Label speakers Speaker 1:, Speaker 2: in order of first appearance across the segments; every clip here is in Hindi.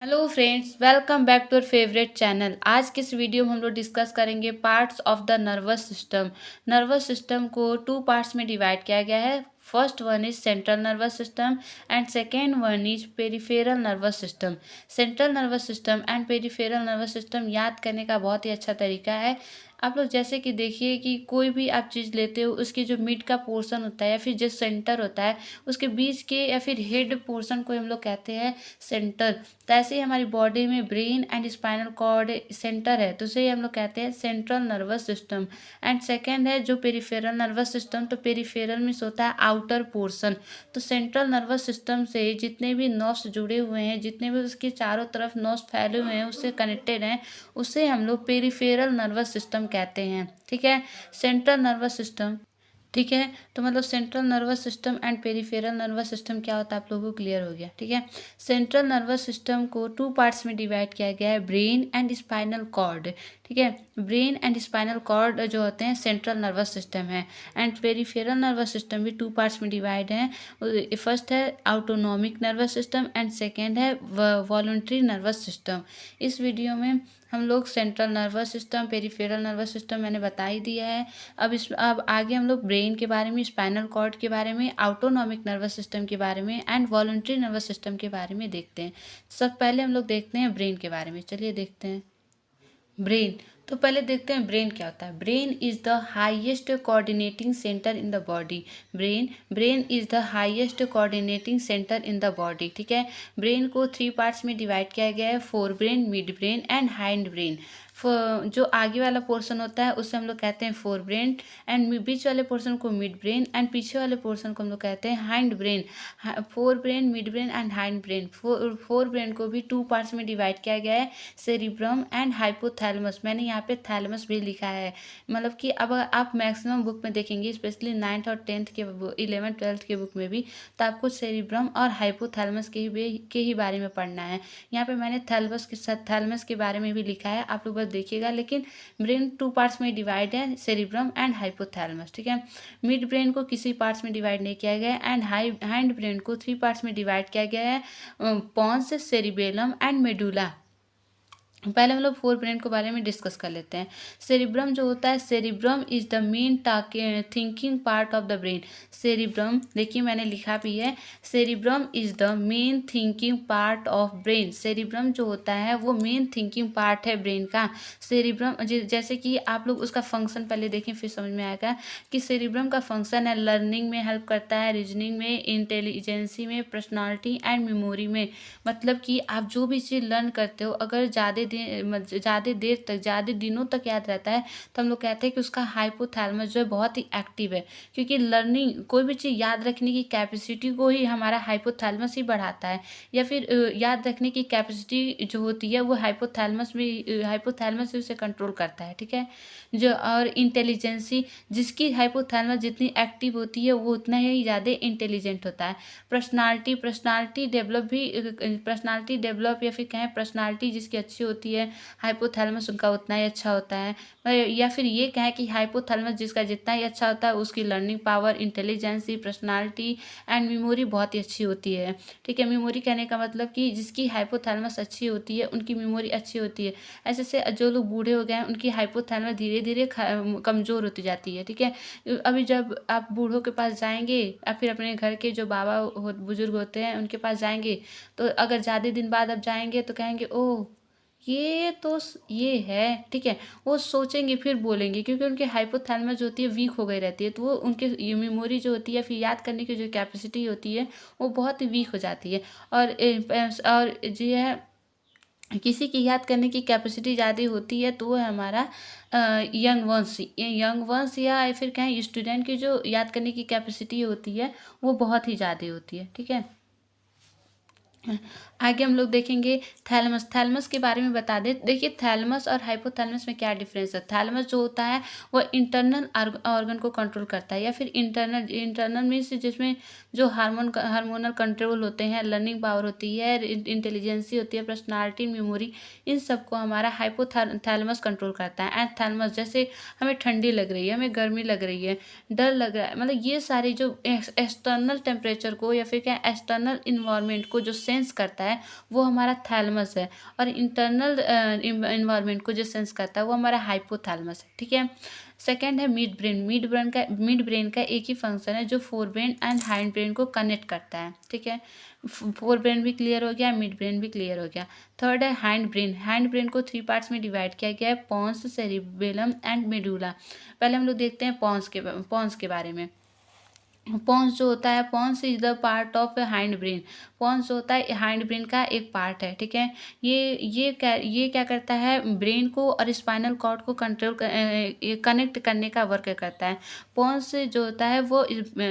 Speaker 1: Hello friends, welcome back to your favourite channel. आज के इस वीडियो में हम लोग डिस्कस करेंगे parts of the nervous system. Nervous system को टू पार्ट्स में डिवाइड किया गया है। First one is central nervous system and second one is peripheral nervous system. Central nervous system and peripheral nervous system याद करने का बहुत ही अच्छा तरीका है। आप लोग जैसे कि देखिए कि कोई भी आप चीज़ लेते हो, उसकी जो मिड का पोर्शन होता है या फिर जो सेंटर होता है, उसके बीच के या फिर हेड पोर्शन को हम लोग कहते हैं सेंटर। तो ऐसे ही हमारी बॉडी में brain and spinal cord center है, तो उसे हम लोग कहते हैं central nervous system. And second है जो पेरिफेरल नर्वस सिस्टम, तो पेरिफेरल में होता है आउटर पोर्शन। तो सेंट्रल नर्वस सिस्टम से जितने भी नर्व्स जुड़े हुए हैं, जितने भी उसके चारों तरफ नर्व्स फैले हुए हैं, उससे कनेक्टेड हैं, उसे हम लोग पेरिफेरल नर्वस सिस्टम कहते हैं। ठीक है, सेंट्रल नर्वस सिस्टम। ठीक है, तो मतलब central nervous system and peripheral nervous system क्या होता है आप लोगों को क्लियर हो गया। ठीक है, सेंट्रल नर्वस सिस्टम को टू पार्ट्स में डिवाइड किया गया है, ब्रेन एंड स्पाइनल कॉर्ड। ठीक है, ब्रेन एंड स्पाइनल कॉर्ड जो होते हैं सेंट्रल नर्वस सिस्टम है। एंड पेरिफेरल नर्वस सिस्टम भी टू पार्ट्स में डिवाइड है। फर्स्ट है autonomic nervous system and second है वॉलंटरी नर्वस सिस्टम। इस वीडियो में हम लोग central nervous system, peripheral nervous system मैंने बता ही दिया है। अब आगे हम लोग ब्रेन के बारे में, स्पाइनल कॉर्ड के बारे में, ऑटोनॉमिक नर्वस सिस्टम के बारे में एंड वॉलंटरी नर्वस सिस्टम के बारे में देखते हैं। सब पहले हम लोग देखते हैं ब्रेन के बारे में। चलिए देखते हैं ब्रेन। तो पहले देखते हैं ब्रेन क्या होता है। Brain is the highest coordinating centre in the body. Brain is the highest coordinating centre in the body. ठीक है, ब्रेन को थ्री पार्ट्स में डिवाइड किया गया है, fore brain, mid brain and hind brain. जो आगे वाला पोर्शन होता है उसे हम लोग कहते हैं फोर ब्रेन, एंड बीच वाले पोर्शन को मिड ब्रेन, एंड पीछे वाले पोर्शन को हम लोग कहते हैं hind brain. Fore brain, mid brain and hind brain. Fore brain को भी टू पार्ट्स में डिवाइड किया गया है, सेरिब्रम एंड हाइपोथैलेमस। मैंने यहाँ पे थैलेमस भी लिखा है। मतलब कि अब आप मैक्सिमम बुक में देखेंगे, स्पेशली 9th और 10th के 11th 12th के बुक में भी, तो आपको सेरिब्रम और हाइपोथैलेमस के ही बारे में पढ़ना है। यहाँ पे मैंने थैलेमस के बारे में भी लिखा है, आप लोग बस देखिएगा। लेकिन ब्रेन टू पार्ट्स में डिवाइड है, सेरिब्रम एंड हाइपोथैलेमस। ठीक है, मिड ब्रेन को किसी पार्ट्स में डिवाइड नहीं किया गया है, एंड हाइंड ब्रेन को थ्री पार्ट्स में डिवाइड किया गया है, पॉन्स, सेरिबेलम एंड मेडुला। पहले हम लोग फोर ब्रेन के बारे में डिस्कस कर लेते हैं। सेरिब्रम जो होता है, cerebrum is the main thinking part of the brain. Cerebrum देखिए मैंने लिखा भी है, cerebrum is the main thinking part of brain. Cerebrum जो होता है वो मेन थिंकिंग पार्ट है ब्रेन का। सेरिब्रम जैसे कि आप लोग उसका फंक्शन पहले देखें फिर समझ में आएगा कि सेरिब्रम का फंक्शन है लर्निंग में हेल्प करता है, रीजनिंग में, इंटेलिजेंसी में, पर्सनालिटी एंड मेमोरी में। मतलब कि आप जो भी चीज़ लर्न करते हो, अगर ज़्यादा देर तक, ज़्यादा दिनों तक याद रहता है, तो हम लोग कहते हैं कि उसका हाइपोथैलेमस जो है बहुत ही एक्टिव है। क्योंकि लर्निंग, कोई भी चीज़ याद रखने की कैपेसिटी को ही हमारा हाइपोथैलेमस ही बढ़ाता है, या फिर याद रखने की कैपेसिटी जो होती है वो हाइपोथैलेमस भी उसे कंट्रोल करता है। ठीक है, जो और इंटेलिजेंसी, जिसकी हाइपोथैलेमस जितनी एक्टिव होती है वो उतना ही ज़्यादा इंटेलिजेंट होता है। पर्सनालिटी डेवलप या फिर कहें पर्सनालिटी जिसकी अच्छी होती है, हाइपोथैलेमस उनका उतना ही अच्छा होता है। या फिर ये कहें कि हाइपोथैलेमस जिसका जितना ही अच्छा होता है उसकी learning power, intelligency, personality and memory बहुत ही अच्छी होती है। ठीक है, मेमोरी कहने का मतलब कि जिसकी हाइपोथैलेमस अच्छी होती है उनकी मेमोरी अच्छी होती है। ऐसे से जो लोग बूढ़े हो गए हैं उनकी हाइपोथैलेमस धीरे धीरे कमज़ोर होती जाती है। ठीक है, अभी जब आप बूढ़ों के पास जाएंगे या फिर अपने घर के जो बुजुर्ग होते हैं उनके पास जाएंगे, तो अगर ज़्यादा दिन बाद आप जाएंगे तो कहेंगे ओह ये है। ठीक है, वो सोचेंगे फिर बोलेंगे, क्योंकि उनके हाइपोथैलेमस जो होती है वीक हो गई रहती है, तो वो उनके मेमोरी जो होती है, फिर याद करने की जो कैपेसिटी होती है वो बहुत ही वीक हो जाती है। और जो है, किसी की याद करने की कैपेसिटी ज़्यादा होती है तो वो है हमारा यंग वंस या फिर कहें स्टूडेंट की जो याद करने की कैपेसिटी होती है वो बहुत ही ज़्यादा होती है। ठीक है, आगे हम लोग देखेंगे थैलेमस के बारे में बता दें। देखिए थैलेमस और हाइपोथैलेमस में क्या डिफरेंस है। थैलेमस जो होता है वो इंटरनल ऑर्गन को कंट्रोल करता है, या फिर इंटरनल मीन्स जिसमें जो हार्मोनल कंट्रोल होते हैं, लर्निंग पावर होती है, इंटेलिजेंसी होती है, पर्सनालिटी, मेमोरी, इन सबको हमारा हाइपोथैलेमस कंट्रोल करता है। एंड थैलेमस जैसे हमें ठंडी लग रही है, हमें गर्मी लग रही है, डर लग रहा है, मतलब ये सारी जो एक्सटर्नल टेम्परेचर को या फिर क्या एक्सटर्नल इन्वायरमेंट को जो सेंस करता है है वो हमारा थैलमस है, और इंटरनल इन्वायरमेंट को जो सेंस करता है वो हमारा हाइपोथैलमस है। ठीक है। सेकंड है मिड ब्रेन का एक ही फंक्शन है जो fore brain and hind brain को कनेक्ट करता है। ठीक है, फोर ब्रेन भी क्लियर हो गया, मिड ब्रेन भी क्लियर हो गया। थर्ड है हैंड ब्रेन को 3 पार्ट्स में डिवाइड किया गया है, पॉन्स, सेरिबेलम एंड मेडुला। पहले हम लोग देखते हैं पॉन्स के बारे में। पॉन्स जो होता है, pons is the part of hind brain. Pons जो होता है हाइंड ब्रेन का एक पार्ट है। ठीक है, ये क्या करता है, ब्रेन को और स्पाइनल कॉर्ड को कनेक्ट करने का वर्क करता है। पॉन्स जो होता है वो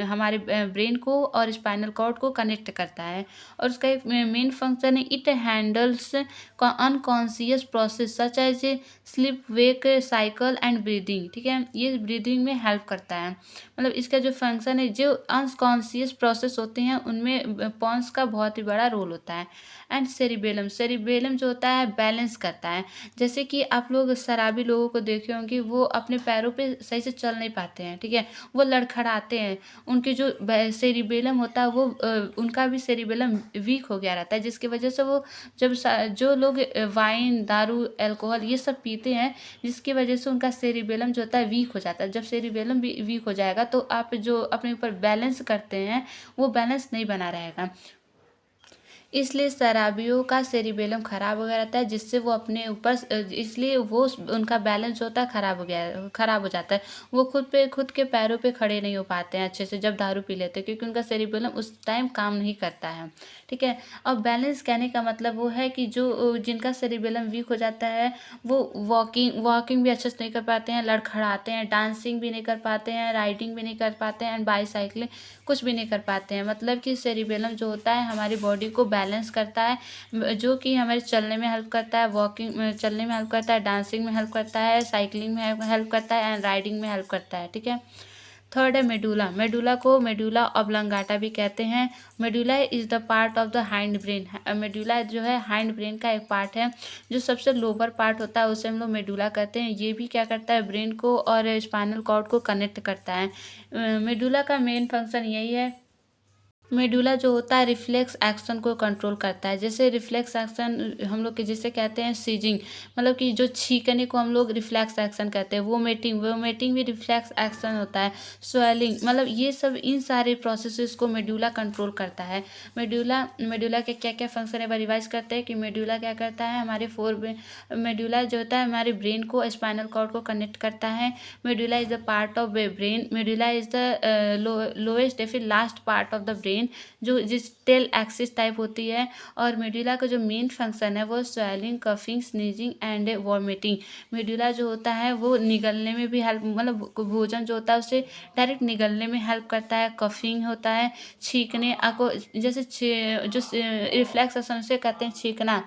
Speaker 1: हमारे ब्रेन को और स्पाइनल कॉर्ड को कनेक्ट करता है, और उसका एक मेन फंक्शन है, it handles unconscious process such as sleep wake cycle and breathing. ठीक है, ये ब्रीदिंग में हेल्प करता है। मतलब इसका जो फंक्शन है, जो अनकॉन्शियस प्रोसेस होते हैं उनमें पॉन्स का बहुत ही बड़ा रोल होता है। एंड सेरिबेलम जो होता है बैलेंस करता है। जैसे कि आप लोग शराबी लोगों को देखे होंगे, वो अपने पैरों पे सही से चल नहीं पाते हैं। ठीक है, वो लड़खड़ाते हैं, उनके जो सेरिबेलम होता है वो उनका भी सेरिबेलम वीक हो गया रहता है, जिसकी वजह से वो जो लोग वाइन, दारू, अल्कोहल ये सब पीते हैं, जिसकी वजह से उनका सेरिबेलम जो होता है वीक हो जाता है। जब सेरिबेलम भी वीक हो जाएगा तो आप जो अपने ऊपर बैलेंस करते हैं वो बैलेंस नहीं बना रहेगा। इसलिए शराबियों का सेरिबेलम खराब हो गया रहता है, जिससे वो अपने ऊपर इसलिए वो उनका बैलेंस होता है खराब हो जाता है। वो खुद के पैरों पे खड़े नहीं हो पाते हैं अच्छे से जब दारू पी लेते हैं, क्योंकि उनका सेरिबेलम उस टाइम काम नहीं करता है। ठीक है, और बैलेंस कहने का मतलब वो है कि जो जिनका सेरिबेलम वीक हो जाता है वो वॉकिंग भी अच्छे से नहीं कर पाते हैं, लड़खड़ाते हैं, डांसिंग भी नहीं कर पाते हैं, राइडिंग भी नहीं कर पाते हैं, एंड बाईसाइकिलिंग कुछ भी नहीं कर पाते हैं। मतलब कि सेरिबेलम जो होता है हमारी बॉडी को बैलेंस करता है, जो कि हमारे चलने में हेल्प करता है, चलने में हेल्प करता है, डांसिंग में हेल्प करता है, साइकिलिंग में हेल्प करता है, एंड राइडिंग में हेल्प करता है। ठीक है। थर्ड है मेडुला को मेडुला ऑब्लंगाटा भी कहते हैं। Medulla is the part of the hind brain. Medulla जो है हाइंड ब्रेन का एक पार्ट है, जो सबसे लोअर पार्ट होता है उसे हम लोग मेडुला कहते हैं। ये भी क्या करता है, ब्रेन को और स्पाइनल कॉर्ड को कनेक्ट करता है। मेडुला का मेन फंक्शन यही है। मेडुला जो होता है रिफ्लेक्स एक्शन को कंट्रोल करता है। जैसे रिफ्लेक्स एक्शन हम लोग के जिसे कहते हैं सीजिंग, मतलब कि जो छींकने को हम लोग रिफ्लेक्स एक्शन कहते हैं। वोमेटिंग भी रिफ्लेक्स एक्शन होता है। स्वेलिंग, मतलब ये सब इन सारे प्रोसेसेस को मेडुला कंट्रोल करता है। मेडुला के क्या क्या फंक्शन है रिवाइज करते हैं कि मेडुला क्या करता है, मेडुला जो होता है हमारे ब्रेन को स्पाइनल कॉर्ड को कनेक्ट करता है। Medulla is the part of brain, medulla is the lowest या फिर last part of the brain, जो जिस टेल एक्सिस टाइप होती है। और मेडुला का जो मेन फंक्शन है वो swelling, coughing, sneezing and vomiting. Medulla जो होता है वो निगलने में भी हेल्प, मतलब भोजन जो होता है उसे डायरेक्ट निगलने में हेल्प करता है। कफिंग होता है छींकने को, जैसे जो रिफ्लेक्स एक्शन से कहते हैं छींकना।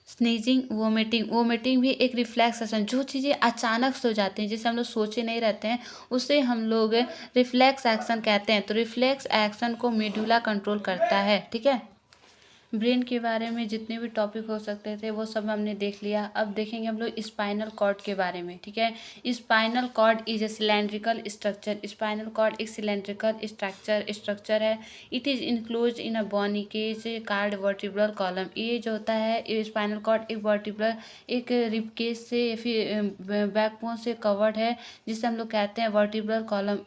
Speaker 1: स्नीजिंग, वोमिटिंग भी एक रिफ्लेक्सेशन, जो चीज़ें अचानक से हो जाती हैं जिसे हम लोग सोचे नहीं रहते हैं उसे हम लोग रिफ्लेक्स एक्शन कहते हैं। तो रिफ्लेक्स एक्शन को मेडुला कंट्रोल करता है। ठीक है, ब्रेन के बारे में जितने भी टॉपिक हो सकते थे वो सब हमने देख लिया। अब देखेंगे हम लोग स्पाइनल कॉर्ड के बारे में। ठीक है, spinal cord is a cylindrical structure. Spinal cord एक सिलेंड्रिकल स्ट्रक्चर है। It is enclose in a bony cage called vertebral column. ये जो होता है स्पाइनल कॉर्ड एक रिब केज से या फिर बैकबोन से कवर्ड है, जिसे हम लोग कहते हैं वर्टिब्रल कॉलम।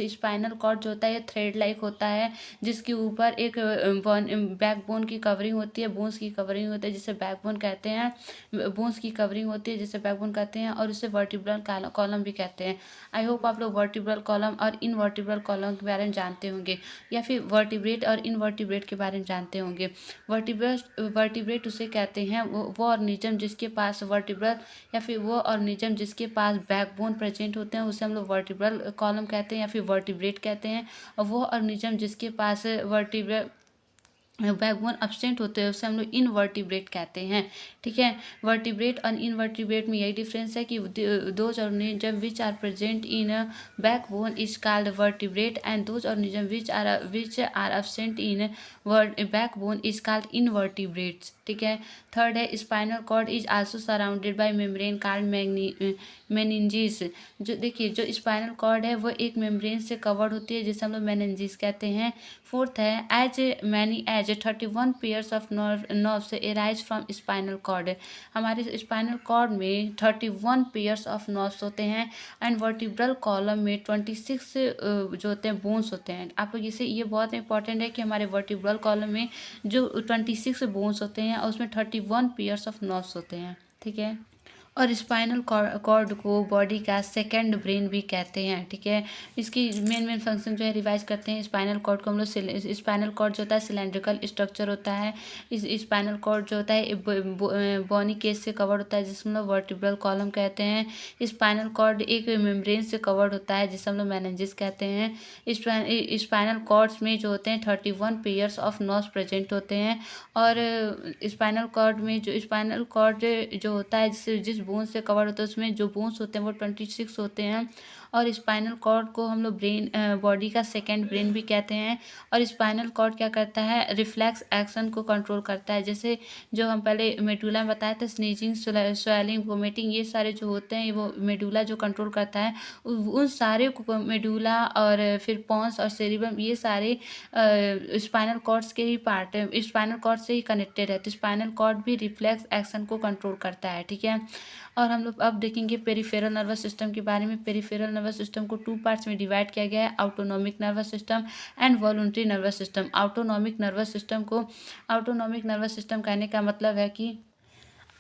Speaker 1: स्पाइनल कॉर्ड जो होता है ये थ्रेड लाइक होता है, जिसके ऊपर एक बैकबोन की कवरिंग होती है, बोन्स की कवरिंग होती है जिसे बैकबोन कहते हैं। बोन्स की कवरिंग होती है जिसे बैकबोन कहते हैं, और उसे वर्टिब्रल कॉलम भी कहते हैं। आई होप आप लोग वर्टिब्रल कॉलम और इनवर्टिब्रल कॉलम के बारे में जानते होंगे, या फिर वर्टिब्रेट और इनवर्टिब्रेट के बारे में जानते होंगे। वर्टिब्रेट उसे कहते हैं वो ऑर्गेनिज्म जिसके पास वर्टिब्रल या फिर वो ऑर्गेनिज्म जिसके पास बैकबोन प्रेजेंट होते हैं उसे हम लोग वर्टिब्रल कॉलम कहते हैं या फिर वर्टिब्रेट कहते हैं। और वो ऑर्गेनिज्म जिसके पास बैकबोन एब्सेंट होते हैं उसे हम लोग इनवर्टिब्रेट कहते हैं। ठीक है, वर्टिब्रेट और इनवर्टिब्रेट में यही डिफरेंस है कि those organism which are present in backbone is called vertebrate and those organism which are absent in backbone is called invertebrates. ठीक है। थर्ड है spinal cord is also surrounded by membrane called meninges. जो देखिए जो स्पाइनल कॉर्ड है वो एक मेम्ब्रेन से कवर्ड होती है जिसे हम लोग मेनिंजिस कहते हैं। फोर्थ है as many as 31 pairs of nerves arise from spinal cord. हमारे स्पाइनल कॉर्ड में 31 पेयर्स ऑफ नर्व्स होते हैं एंड वर्टिब्रल कॉलम में 26 जो होते हैं बोन्स होते हैं। आप लोग इसे ये बहुत इंपॉर्टेंट है कि हमारे वर्टिब्रल कॉलम में जो 26 बोन्स होते हैं और उसमें 31 पेयर्स ऑफ नर्व्स होते हैं, ठीक है। और स्पाइनल कॉर्ड को बॉडी का सेकंड ब्रेन भी कहते हैं, ठीक है। इसकी मेन फंक्शन जो है रिवाइज करते हैं। स्पाइनल कॉर्ड को हम लोग स्पाइनल कॉर्ड जो होता है सिलेंड्रिकल स्ट्रक्चर होता है। इस स्पाइनल कॉर्ड जो होता है बोनी केस से कवर्ड होता है जिसमें हम लोग वर्टिब्रल कॉलम कहते हैं। स्पाइनल कॉर्ड एक मेम्ब्रेन से कवर्ड होता है जिसे हम लोग मेनिंजेस कहते हैं। स्पाइनल कॉर्ड्स में जो होते हैं 31 पेयर्स ऑफ नर्व्स प्रेजेंट होते हैं। और स्पाइनल कॉर्ड में जो स्पाइनल कॉर्ड जो होता है जिस बोन से कवर होता है उसमें जो बोन्स होते हैं वो 26 होते हैं। और स्पाइनल कॉर्ड को हम लोग ब्रेन बॉडी का सेकंड ब्रेन भी कहते हैं। और स्पाइनल कॉर्ड क्या करता है, रिफ्लेक्स एक्शन को कंट्रोल करता है। जैसे जो हम पहले मेडुला में बताया था, स्नीजिंग, स्वेलिंग, वोमिटिंग, ये सारे जो होते हैं वो मेडुला जो कंट्रोल करता है। उन सारे को मेडुला और फिर पॉन्स और सेरिबम ये सारे स्पाइनल कॉर्ड्स के ही पार्ट है, स्पाइनल कॉर्ड से ही कनेक्टेड है। तो स्पाइनल कॉर्ड भी रिफ्लेक्स एक्शन को कंट्रोल करता है, ठीक है। और हम लोग अब देखेंगे पेरिफेरल नर्वस सिस्टम के बारे में। पेरिफेरल नर्वस सिस्टम को 2 पार्ट्स में डिवाइड किया गया है, autonomic nervous system and voluntary nervous system. Autonomic nervous system कहने का मतलब है कि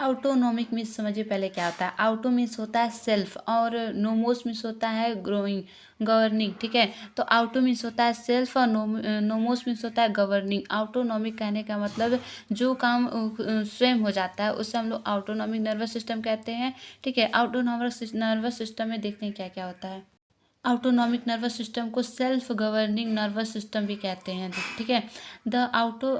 Speaker 1: ऑटोनॉमिक मीन्स समझिए पहले क्या होता है। ऑटो मीन्स होता है सेल्फ और नोमोस मीन्स होता है ग्रोइंग, गवर्निंग, ठीक है। तो ऑटो मीन्स होता है सेल्फ और नोमोस मीन्स होता है गवर्निंग। ऑटोनॉमिक कहने का मतलब जो काम स्वयं हो जाता है उसे हम लोग ऑटोनॉमिक नर्वस सिस्टम कहते हैं, ठीक है। ऑटोनॉमिक नर्वस सिस्टम में देखते हैं क्या क्या होता है। ऑटोनॉमिक नर्वस सिस्टम को सेल्फ गवर्निंग नर्वस सिस्टम भी कहते हैं, ठीक है। The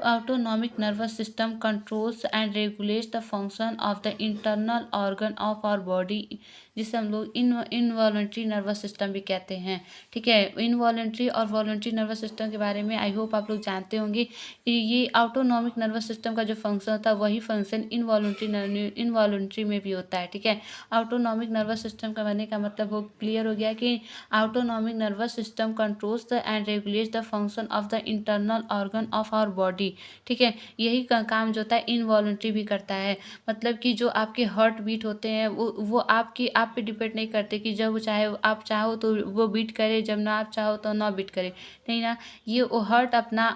Speaker 1: autonomic nervous system controls and regulates the function of the internal organ of our body, जिसे हम लोग इनवॉलंटरी नर्वस सिस्टम भी कहते हैं, ठीक है। इनवॉलंटरी और वॉलंटरी नर्वस सिस्टम के बारे में आई होप आप लोग जानते होंगे। ये ऑटोनॉमिक नर्वस सिस्टम का जो फंक्शन होता है वही फंक्शन इनवॉलंटरी में भी होता है, ठीक है। ऑटोनॉमिक नर्वस सिस्टम का बनने का मतलब वो क्लियर हो गया कि autonomic nervous system controls the and regulates the function of the internal organ of our body, ठीक है। यही काम जो होता है इनवॉलंटरी भी करता है। मतलब कि जो आपके हार्ट बीट होते हैं वो आप पे डिपेंड नहीं करते कि जब चाहे आप चाहो तो वो बीट करे, जब ना आप चाहो तो ना बीट करे, नहीं ना। ये हार्ट अपना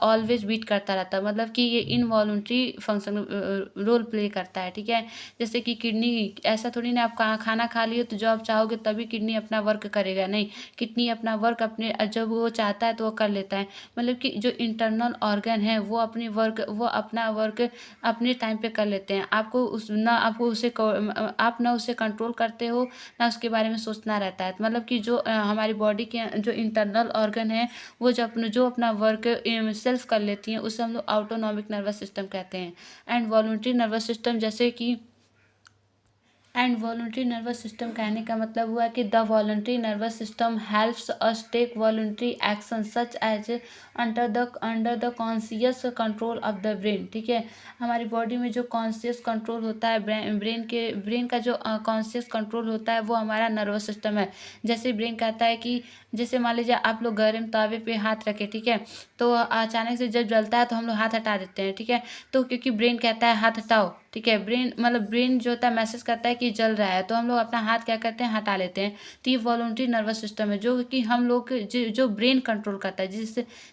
Speaker 1: ऑलवेज बीट करता रहता है। मतलब कि ये इनवॉलंटरी फंक्शन रोल प्ले करता है, ठीक है। जैसे कि किडनी, ऐसा थोड़ी ना आप खाना खा लिए तो जब आप चाहोगे तभी किडनी अपना वर्क करेगा, नहीं। किडनी अपना वर्क अपने जब वो चाहता है तो वो कर लेता है। मतलब कि जो इंटरनल ऑर्गन है वो अपना वर्क अपने टाइम पे कर लेते हैं। आप ना उसे कंट्रोल करते हो ना उसके बारे में सोचना रहता है। मतलब कि जो हमारी बॉडी के जो इंटरनल ऑर्गन है वो जो अपना वर्क सेल्फ कर लेती हैं उसे हम लोग ऑटोनॉमिक नर्वस सिस्टम कहते हैं। And voluntary nervous system nervous system कहने का मतलब हुआ कि the voluntary nervous system helps us take voluntary action such as under the conscious control of the brain, ठीक है। हमारी बॉडी में जो कॉन्शियस कंट्रोल होता है ब्रेन का जो कॉन्शियस कंट्रोल होता है वो हमारा नर्वस सिस्टम है। जैसे ब्रेन कहता है कि जैसे मान लीजिए आप लोग गर्म तावे पे हाथ रखे, ठीक है। तो अचानक से जब जलता है तो हम लोग हाथ हटा देते हैं, ठीक है। तो क्योंकि ब्रेन कहता है हाथ हटाओ, ठीक है। ब्रेन जो होता है मैसेज करता है कि जल रहा है तो हम लोग अपना हाथ क्या करते हैं, हटा लेते हैं। तो ये वॉलंटरी नर्वस सिस्टम है जो कि हम लोग जो ब्रेन कंट्रोल करता है।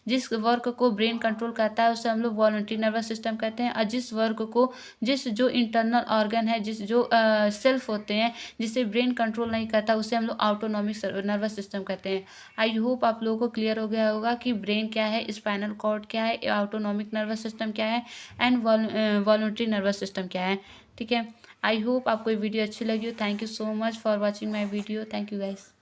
Speaker 1: जिस वर्क को ब्रेन कंट्रोल करता है उसे हम लोग वॉलंटरी नर्वस सिस्टम कहते हैं। और जिस वर्क को जो इंटरनल ऑर्गन है जो सेल्फ होते हैं जिसे ब्रेन कंट्रोल नहीं करता उसे हम लोग ऑटोनॉमिक नर्वस सिस्टम कहते हैं। आई होप आप लोगों को क्लियर हो गया होगा कि ब्रेन क्या है, स्पाइनल कॉर्ड क्या है, ऑटोनॉमिक नर्वस सिस्टम क्या है एंड वॉलंटरी नर्वस सिस्टम क्या है, ठीक है। आई होप आपको ये वीडियो अच्छी लगी हो। Thank you so much for watching my video. Thank you guys.